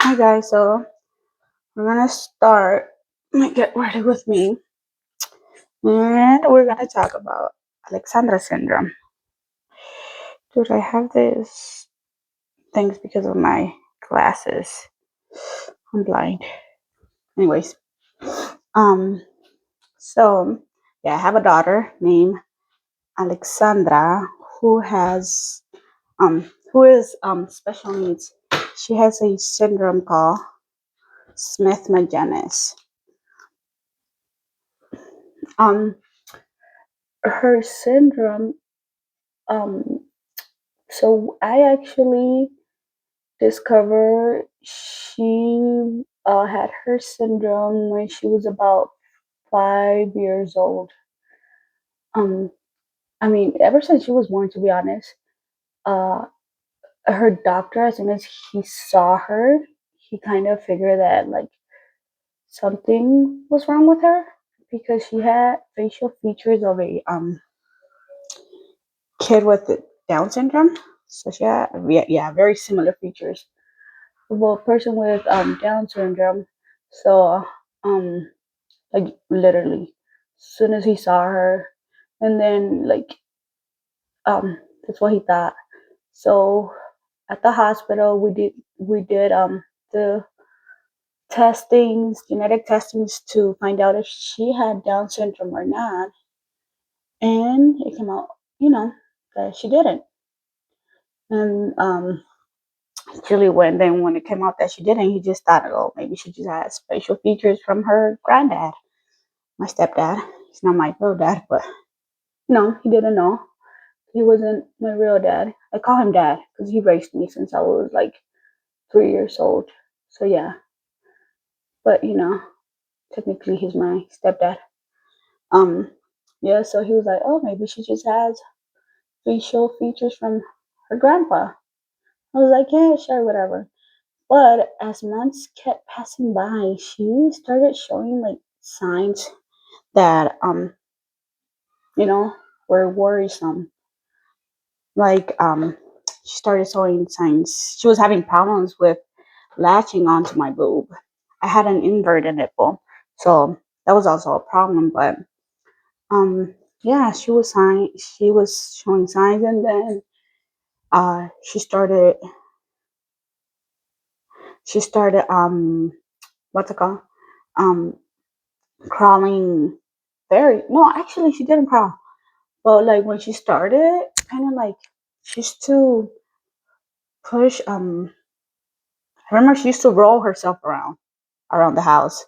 Hi guys, so we're gonna start. Get ready with me, and we're gonna talk about Alexandra syndrome. Dude, I have this things because of my glasses. I'm blind. Anyways, um, so yeah, I have a daughter named Alexandra who is special needs. She has a syndrome called Smith-Magenis. Um, her syndrome um So I actually discovered she had her syndrome when she was about 5 years old. Um, I mean, ever since she was born, to be honest, uh, her doctor, as soon as he saw her, he kind of figured that like something was wrong with her because she had facial features of a kid with Down syndrome. So she had yeah very similar features. Well, person with Down syndrome. So um like literally, as soon as he saw her, and then like that's what he thought. So at the hospital, we did the testings, genetic testings to find out if she had Down syndrome or not, and it came out, that she didn't. And actually, when it came out that she didn't, he just thought, oh, maybe she just has facial features from her granddad, my stepdad. He's not my real dad, but no, he didn't know. He wasn't my real dad. I call him dad because he raised me since I was like 3 years old. So yeah, but technically he's my stepdad. Um, yeah. So he was like, oh, maybe she just has facial features from her grandpa. I was like, yeah, sure, whatever. But as months kept passing by, she started showing like signs that you know, were worrisome. Like she started showing signs. She was having problems with latching onto my boob. I had an inverted nipple, so that was also a problem. But yeah, she was showing signs, and then she started what's it called um crawling. Very no, actually she didn't crawl. But like when she started, kind of like she used to push. I remember she used to roll herself around the house.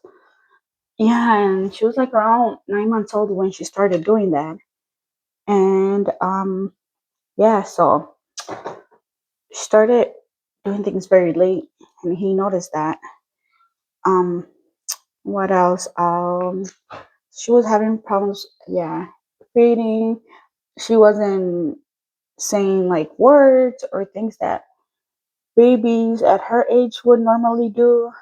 Yeah, and she was like around 9 months old when she started doing that. And yeah, so she started doing things very late, and he noticed that. Um, what else? She was having problems. Yeah, feeding. She wasn't saying like words or things that babies at her age would normally do.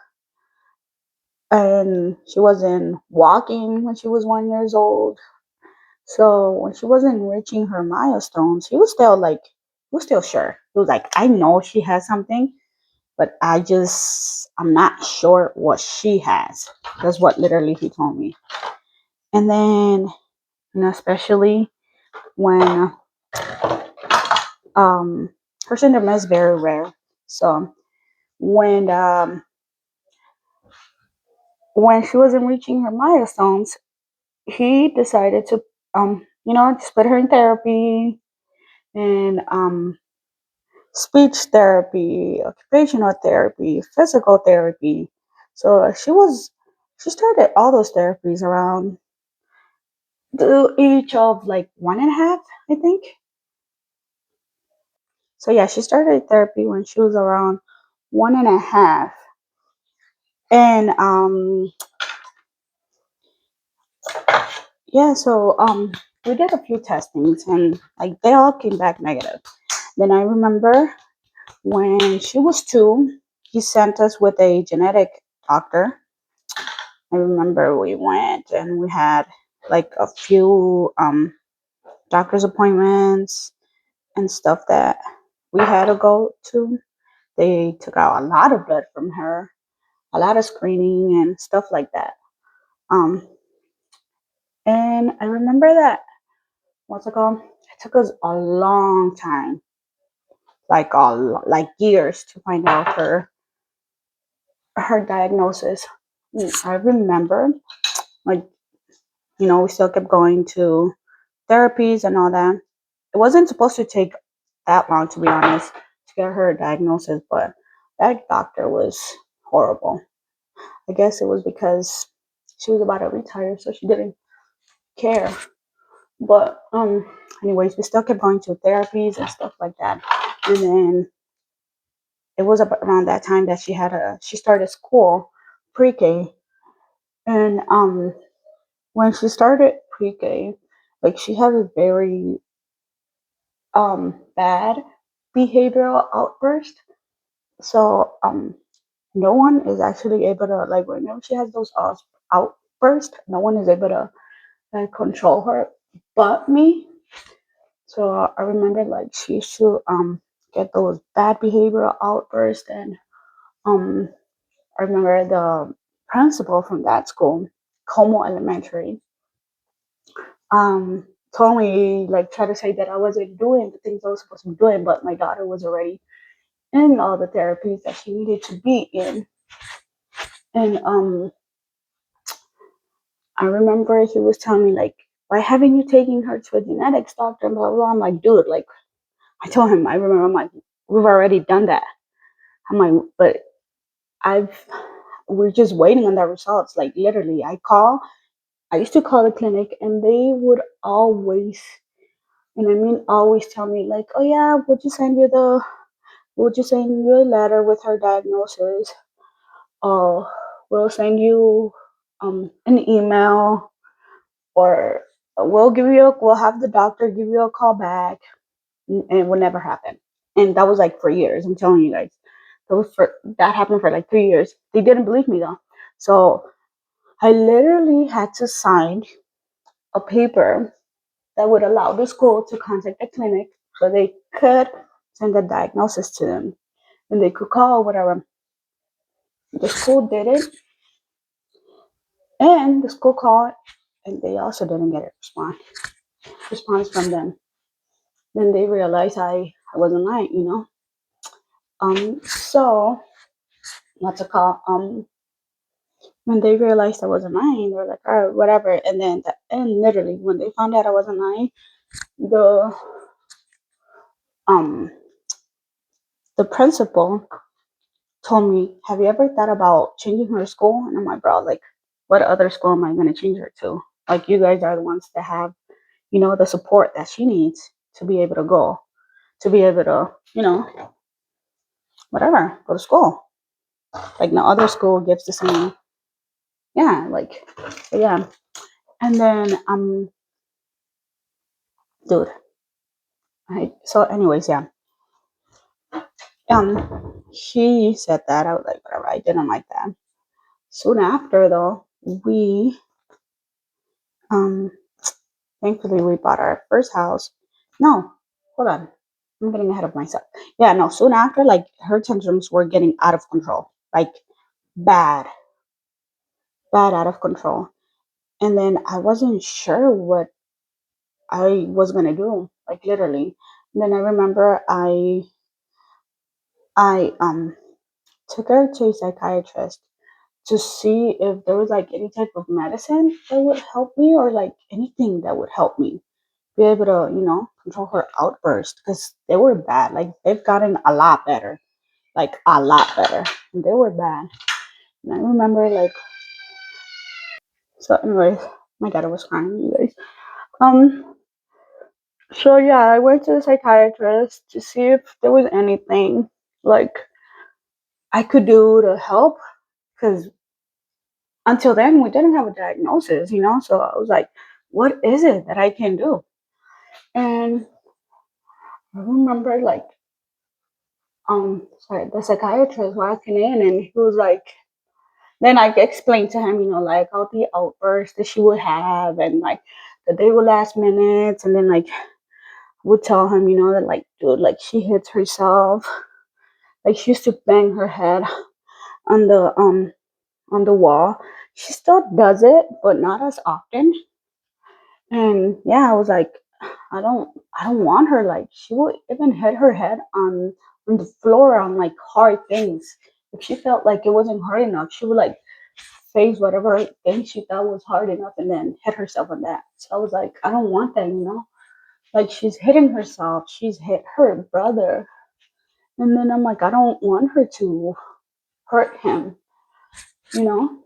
And she wasn't walking when she was 1 years old. So when she wasn't reaching her milestones, he was still sure. He was like, I know she has something, but I'm not sure what she has. That's what literally he told me. And then, especially when um, her syndrome is very rare. So when when she wasn't reaching her milestones, he decided to just put her in therapy and speech therapy, occupational therapy, physical therapy. So she started all those therapies around the age of like 1.5, I think. So yeah, she started therapy when she was around 1.5. And yeah, so we did a few testings and like they all came back negative. Then I remember when she was 2, he sent us with a genetic doctor. I remember we went and we had like a few doctor's appointments and stuff that we had to go to. they took out a lot of blood from her, a lot of screening and stuff like that. Um, and I remember that what's it called? It took us a long time, like years, to find out her diagnosis. I remember, like, we still kept going to therapies and all that. It wasn't supposed to take that long, to be honest, to get her diagnosis, but that doctor was horrible. I guess it was because she was about to retire, so she didn't care. But anyways, we still kept going to therapies and stuff like that. And then it was around that time that she started school, pre-K, and when she started pre-K, like, she had a very bad behavioral outburst. So no one is actually able to, like, whenever she has those outbursts, no one is able to, like, control her but me. So I remember, like, she used to get those bad behavioral outbursts. And um I remember the principal from that school, Como Elementary, um told me, like, try to say that I wasn't doing the things I was supposed to be doing, but my daughter was already in all the therapies that she needed to be in. And I remember he was telling me, like, why haven't you taken her to a genetics doctor and blah blah blah. I'm like, dude, like, I told him, I remember, I'm like, we've already done that. I'm like, but I've we're just waiting on the results. Like, literally, I used to call the clinic, and they would always, and I mean always, tell me, like, oh yeah, we'll just send you a letter with her diagnosis. Oh, we'll send you an email, or we'll have the doctor give you a call back. And it would never happen. And that was, like, for years. I'm telling you guys, that happened for like 3 years. They didn't believe me though. So I literally had to sign a paper that would allow the school to contact the clinic so they could send a diagnosis to them, and they could call whatever. The school did it, and the school called, and they also didn't get a response from them. Then they realized I wasn't lying, So what's it called? When they realized I wasn't lying, they were like, all right, whatever. And literally, when they found out I wasn't lying, the um the principal told me, have you ever thought about changing her school? And I'm like, bro, like, what other school am I going to change her to? Like, you guys are the ones that have, the support that she needs to be able to go, to be able to, whatever, go to school. Like, no other school gives the same, yeah, like, yeah. And then, dude, so anyways, yeah. He said that. I was like, whatever, I didn't like that. Soon after, though, we, um, thankfully, we bought our first house. No, hold on. I'm getting ahead of myself. Yeah, no, soon after, like, her tantrums were getting out of control. Like, bad, bad out of control. And then I wasn't sure what I was gonna do, like, literally. And then I remember I took her to a psychiatrist to see if there was, like, any type of medicine that would help me, or, like, anything that would help me be able to, control her outburst, because they were bad. Like, they've gotten a lot better, like, a lot better. And they were bad. And I remember, like, so anyways, my daughter was crying, you guys. So yeah, I went to the psychiatrist to see if there was anything, like, I could do to help, because until then we didn't have a diagnosis, so I was like, what is it that I can do? And I remember, like, sorry, the psychiatrist walking in, and he was like, then I explained to him, like, all the outbursts that she would have, and, like, that they would last minutes. And then, like, would tell him, that, like, dude, like, she hits herself, Like she used to bang her head on the wall. She still does it, but not as often. And yeah, I was like, I don't want her. Like she would even hit her head on the floor on like hard things. If she felt like it wasn't hard enough, she would like face whatever thing she thought was hard enough and then hit herself on that. So I was like, I don't want that, you know? Like she's hitting herself, she's hit her brother. And then I'm like, I don't want her to hurt him, you know?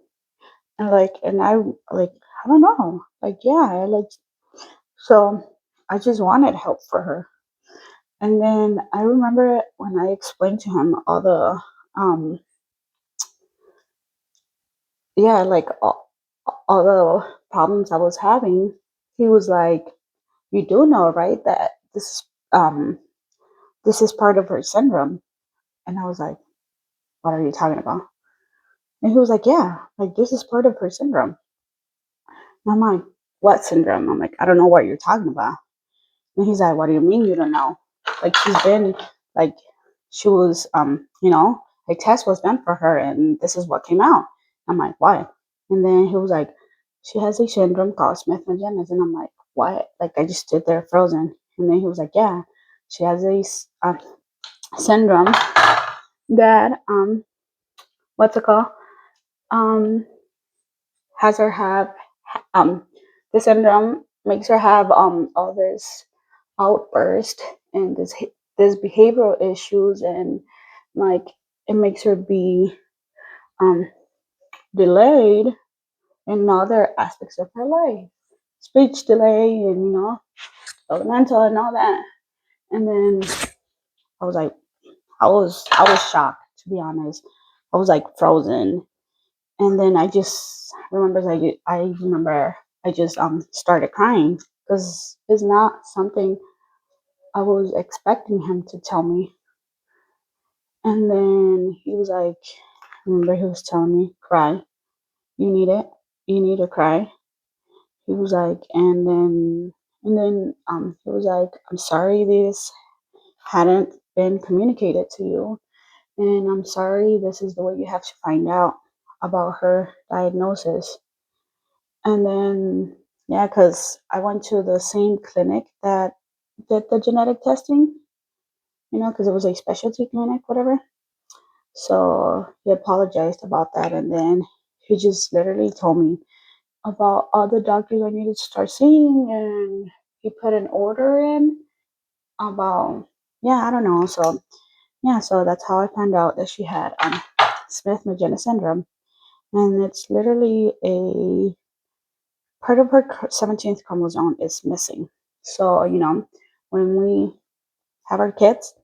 And like, and like, I don't know. Like, yeah, like, so I just wanted help for her. And then I remember when I explained to him all the, yeah, like all the problems I was having, he was like, "You do know, right, that this is part of her syndrome." And I was like, "What are you talking about?" And he was like, "Yeah, like this is part of her syndrome." And I'm like, "What syndrome?" I'm like, "I don't know what you're talking about." And he's like, "What do you mean you don't know? Like she's been like she was a test was done for her and this is what came out." I'm like, "Why?" And then he was like, "She has a syndrome called Smith-Magenis." And I'm like, "What?" Like I just stood there frozen. And then he was like, "Yeah, she has syndrome that what's it called? Um has her have um the syndrome makes her have all this outburst and this behavioral issues, and like it makes her be um delayed in other aspects of her life, speech delay and developmental and all that." And then I was like, I was shocked, to be honest. I was like frozen. And then I remember I just started crying because it's not something I was expecting him to tell me. And then he was like, I remember he was telling me, "Cry, you need it, you need to cry." He was like, and then he was like, "I'm sorry this hadn't been communicated to you, and I'm sorry this is the way you have to find out about her diagnosis." And then, yeah, because I went to the same clinic that did the genetic testing, because it was a specialty clinic, whatever. So he apologized about that. And then he just literally told me about all the doctors I needed to start seeing. And he put an order in about, yeah, I don't know. So, yeah, so that's how I found out that she had Smith-Magenis syndrome. And it's literally a part of her 17th chromosome is missing. So, when we have our kids,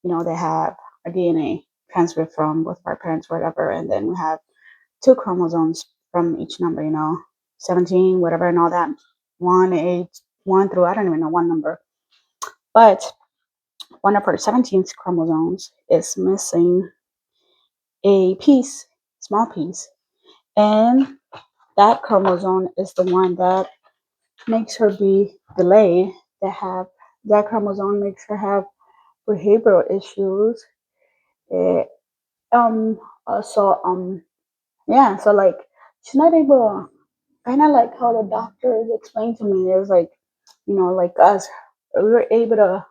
they have a DNA transfer from both of our parents, whatever, and then we have two chromosomes from each number, 17, whatever, and all that. 1, 8, 1 through, I don't even know one number. But one of her 17th chromosomes is missing a piece, small piece. And that chromosome is the one that makes her be delayed, that chromosome makes her have behavioral issues. It, so yeah, so like she's not able, kind of like how the doctors explained to me, is like, like us, we're able to,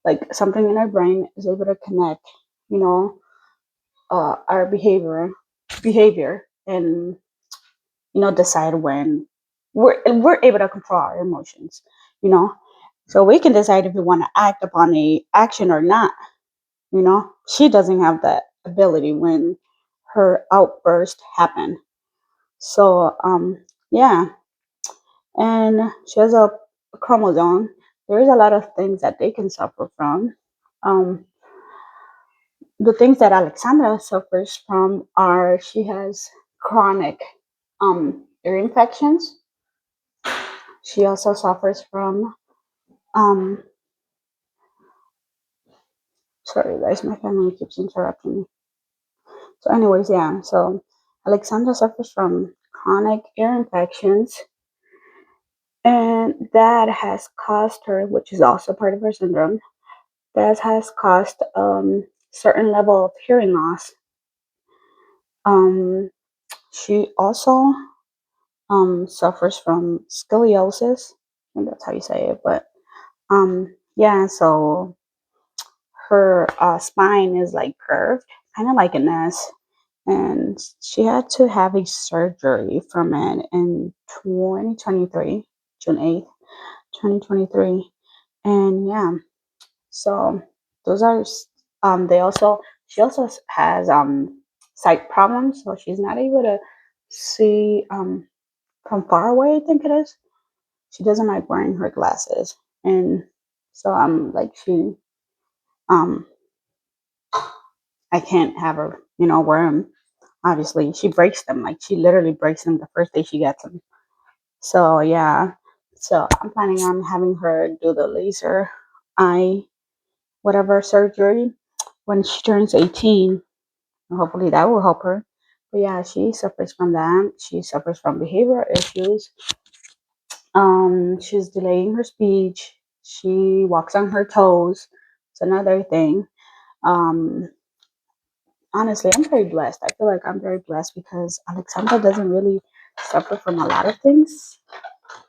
like something in our brain is able to connect, you know, our behavior, and decide when we're able to control our emotions, you know. So we can decide if we want to act upon a action or not. She doesn't have that ability when her outburst happen. So yeah, and she has a chromosome. There is a lot of things that they can suffer from. Um, the things that Alexandra suffers from are, she has chronic ear infections. She also suffers from um, sorry guys, my family keeps interrupting me. So, anyways, yeah. So Alexandra suffers from chronic ear infections, and that has caused her, which is also part of her syndrome, that has caused certain level of hearing loss. Um, she also suffers from scoliosis. I think that's how you say it. But yeah, so her spine is like curved, kind of like an S, and she had to have a surgery from it in 2023, June 8th, 2023. And yeah, so those are they also she also has sight problems, so she's not able to see from far away, I think it is. She doesn't like wearing her glasses. And so I'm like she um I can't have her, wear them. Obviously, she breaks them. Like she literally breaks them the first day she gets them. So yeah. So I'm planning on having her do the laser eye whatever surgery when she turns 18. Hopefully that will help her. But yeah, she suffers from that. She suffers from behavioral issues. She's delaying her speech. She walks on her toes. It's another thing. Um, Honestly, I'm very blessed. I feel like I'm very blessed because Alexandra doesn't really suffer from a lot of things.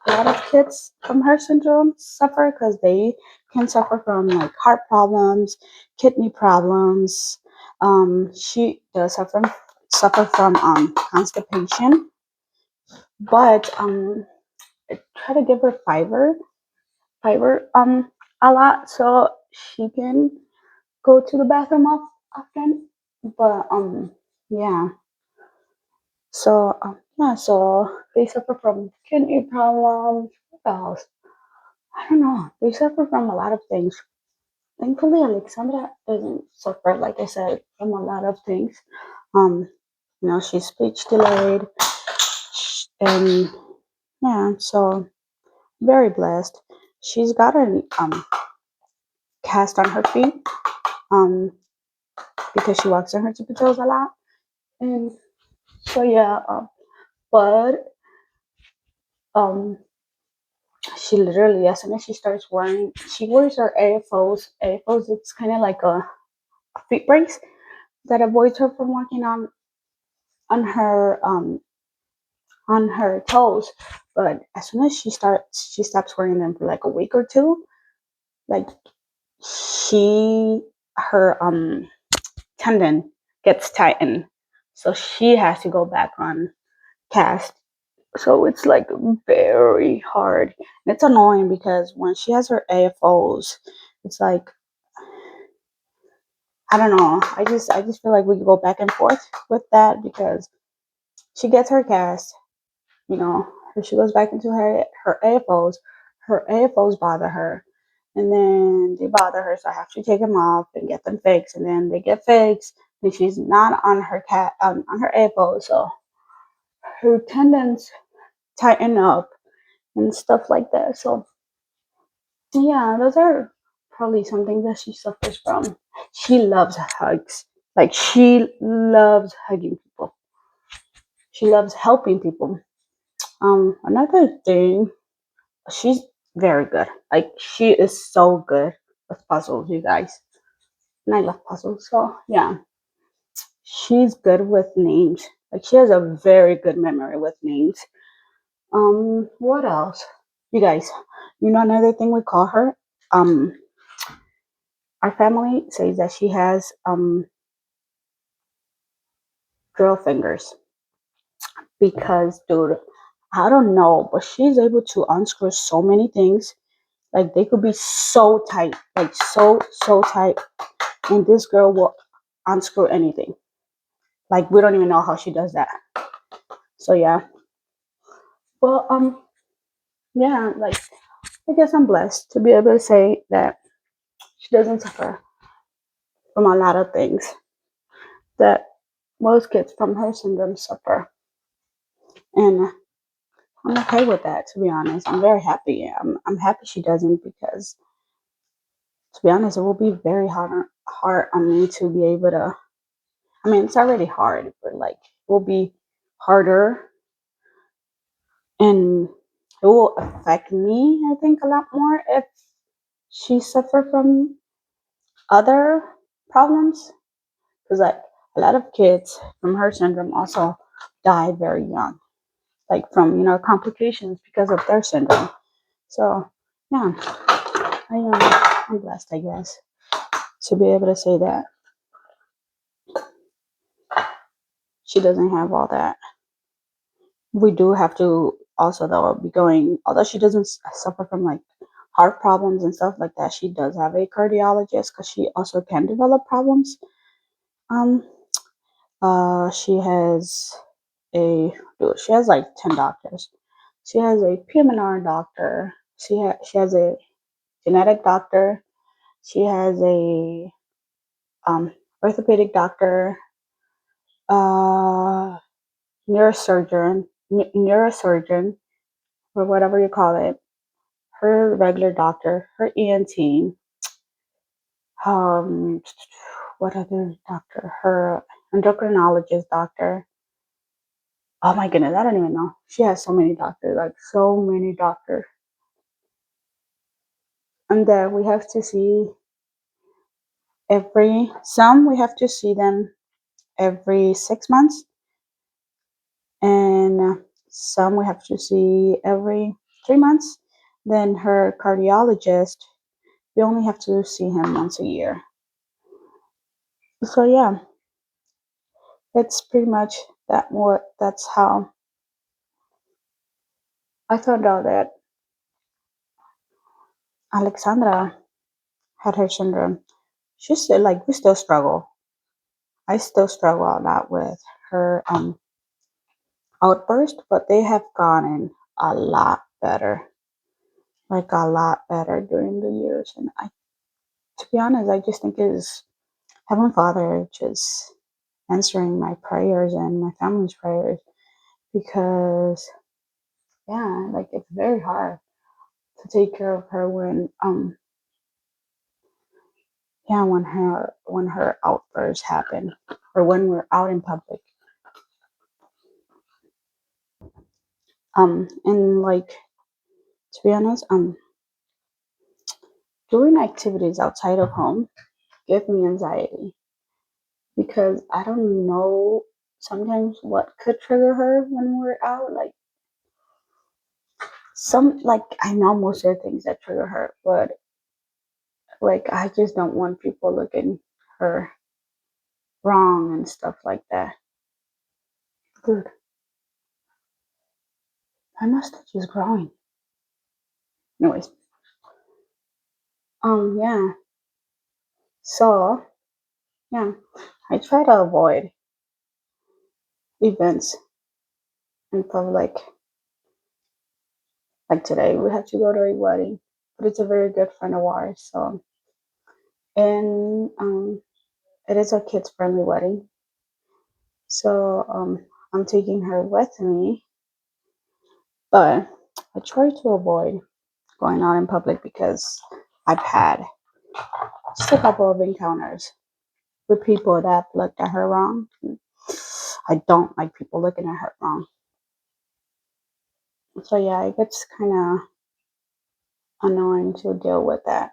A lot of kids from her syndrome suffer because they can suffer from like heart problems, kidney problems. She does suffer from constipation, but I try to give her fiber a lot so she can go to the bathroom often. But yeah. So yeah, so they suffer from kidney problems. What else? I don't know. They suffer from a lot of things. Thankfully, Alexandra doesn't suffer, like I said, from a lot of things. Um, she's speech delayed, and yeah, so very blessed. She's got a cast on her feet, um, because she walks on her tippy toes a lot, and so yeah, but um, she literally, as soon as she starts wearing, she wears her AFOs. AFOs, it's kind of like a feet brace that avoids her from walking on her on her toes. But as soon as she stops wearing them for like a week or two. Like she her tendon gets tightened, so she has to go back on cast. So it's like very hard. And it's annoying because when she has her AFOs, it's like I don't know. I just feel like we could go back and forth with that because she gets her cast, you know, she goes back into her AFOs. Her AFOs bother her, and then they bother her, so I have to take them off and get them fixed, and then they get fixed. And she's not on her on her AFOs, so her tendons tighten up and stuff like that. So yeah, those are probably something that she suffers from. She loves hugs. Like she loves hugging people. She loves helping people. Another thing, she's very good. Like she is so good with puzzles, you guys. And I love puzzles, so yeah. She's good with names. Like she has a very good memory with names. What else? You guys, another thing we call her? Um, our family says that she has girl fingers because, dude, I don't know, but she's able to unscrew so many things. Like they could be so tight, like so tight, and this girl will unscrew anything. Like we don't even know how she does that. So yeah. Well, yeah, like I guess I'm blessed to be able to say that she doesn't suffer from a lot of things that most kids from her syndrome suffer. And I'm okay with that, to be honest. I'm very happy. I'm happy she doesn't because, to be honest, it will be very hard on me to be able to. I mean, it's already hard, but like it will be harder and it will affect me, I think, a lot more if she suffer from other problems. Because like a lot of kids from her syndrome also die very young, like from complications because of their syndrome. So yeah, I'm blessed, I guess, to be able to say that she doesn't have all that. We do have to also though be going, although she doesn't suffer from like heart problems and stuff like that, she does have a cardiologist because she also can develop problems. Um, she has a she has like 10 doctors. She has a pulmonary doctor. She has a genetic doctor. She has a orthopedic doctor, uh, neurosurgeon, or whatever you call it. Her regular doctor, her ENT, um, what other doctor? Her endocrinologist doctor. Oh my goodness, I don't even know. She has so many doctors, like so many doctors. And then we have to see some we have to see them every 6 months, and some we have to see every 3 months. Then her cardiologist, we only have to see him once a year. So yeah, that's pretty much that's how I found out that Alexandra had her syndrome. She still like we still struggle. I still struggle a lot with her outburst, but they have gotten a lot better. Like a lot better during the years. And to be honest, I just think is Heavenly Father just answering my prayers and my family's prayers, because yeah, like it's very hard to take care of her when yeah, when her outbursts happen, or when we're out in public. And like, to be honest, doing activities outside of home give me anxiety, because I don't know sometimes what could trigger her when we're out. Like I know most of the things that trigger her, but like I just don't want people looking her wrong and stuff like that. Dude, my mustache is growing. Anyways, yeah. So yeah, I try to avoid events in public. Like today, we had to go to a wedding, but it's a very good friend of ours. So, and it is a kids friendly wedding. So I'm taking her with me, but I try to avoid going out in public because I've had just a couple of encounters with people that looked at her wrong. I don't like people looking at her wrong. So yeah, it gets kind of annoying to deal with that.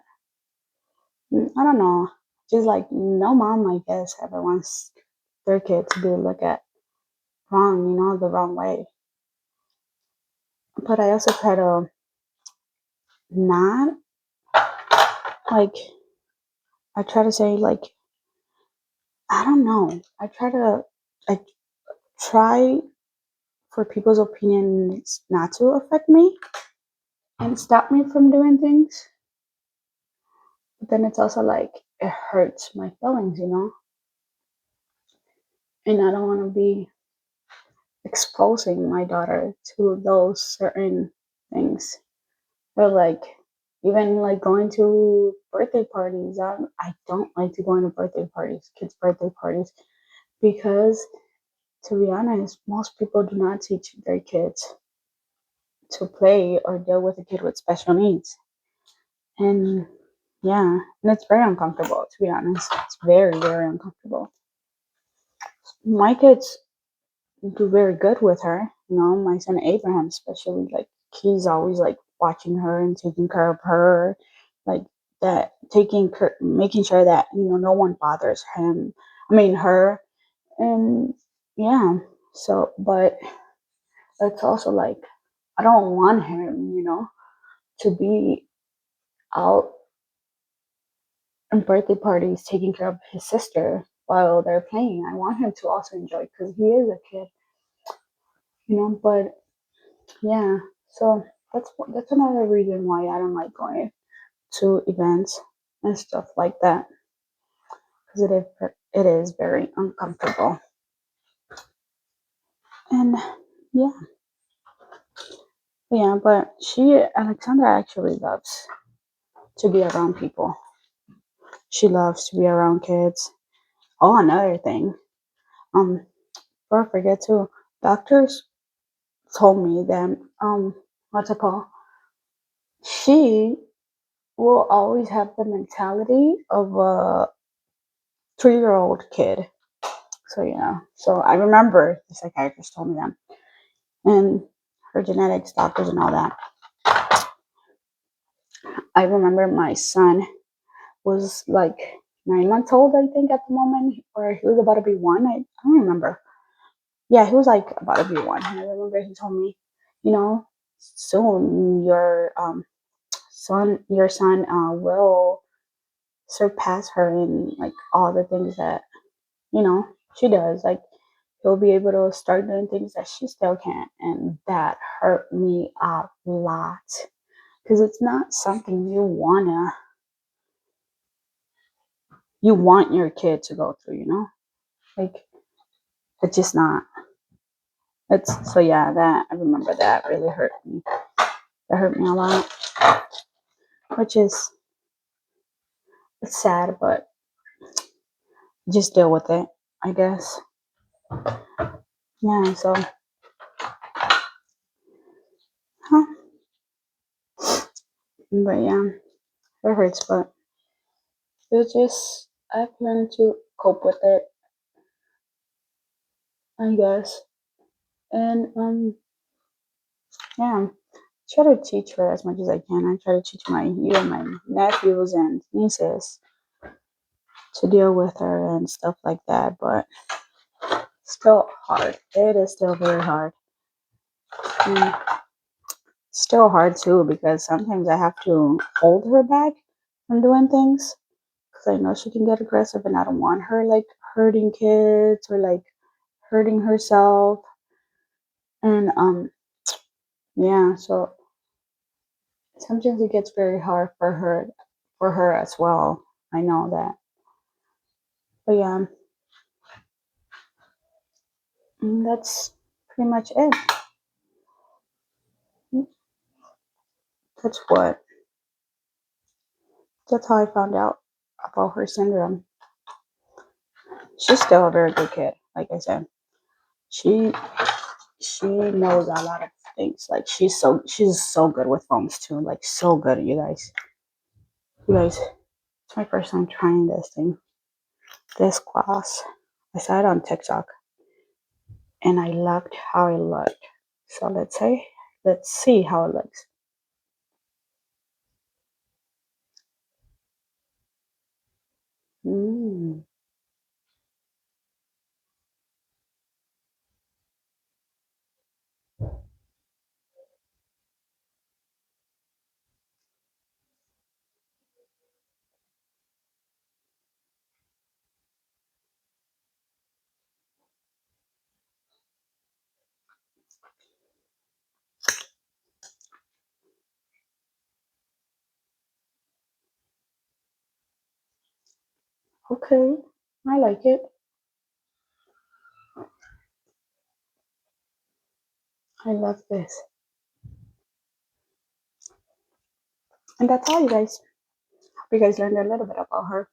I don't know. Just like no mom, I guess, ever wants their kid to be looked at wrong, the wrong way. But I also try to not like. I try to say like I don't know. I try for people's opinions not to affect me and stop me from doing things. But then it's also like it hurts my feelings. And I don't want to be exposing my daughter to those certain things. Or like even like going to birthday parties. I don't like to go into birthday parties, kids' birthday parties, because to be honest, most people do not teach their kids to play or deal with a kid with special needs. And yeah, and it's very uncomfortable, to be honest. It's very, very uncomfortable. My kids do very good with her. My son Abraham, especially, like, he's always like watching her and taking care of her. Like, that making sure that no one bothers him. I mean her, and yeah. So, but it's also like I don't want him, to be out in birthday parties taking care of his sister while they're playing. I want him to also enjoy because he is a kid, But yeah, so that's another reason why I don't like going to events and stuff like that because it is very uncomfortable. And yeah, yeah, but Alexandra actually loves to be around people. She loves to be around kids. Oh, another thing. Um, before I forget to, doctors told me that what's it called? She will always have the mentality of a 3-year-old kid. So yeah. So I remember the psychiatrist told me that. And her genetics doctors and all that. I remember my son was like 9 months old, I think, at the moment, or he was about to be one. I don't remember. Yeah, he was like about to be one. And I remember he told me, you know, soon your son will surpass her in like all the things that you know she does. Like he'll be able to start doing things that she still can't, and that hurt me a lot because it's not something you want your kid to go through. Like it's just not. It's so yeah. That I remember that really hurt me. That hurt me a lot, which is it's sad, but just deal with it, I guess. Yeah. So, huh. But yeah, it hurts, but it's just I've learned to cope with it, I guess. And yeah, try to teach her as much as I can. I try to teach my nephews and nieces to deal with her and stuff like that, but still hard. It is still very hard. And still hard too because sometimes I have to hold her back from doing things because I know she can get aggressive and I don't want her like hurting kids or like hurting herself. And yeah, so sometimes it gets very hard for her as well. I know that. But yeah, that's pretty much it. That's what. That's how I found out about her syndrome. She's still a very good kid, like I said. She she knows a lot of things. Like she's so good with phones too. Like so good, you guys. You guys, it's my first time trying this thing. This class. I saw it on TikTok and I loved how it looked. So let's see how it looks. Mm, okay, I like it. I love this. And that's all, you guys. Hope you guys learned a little bit about her.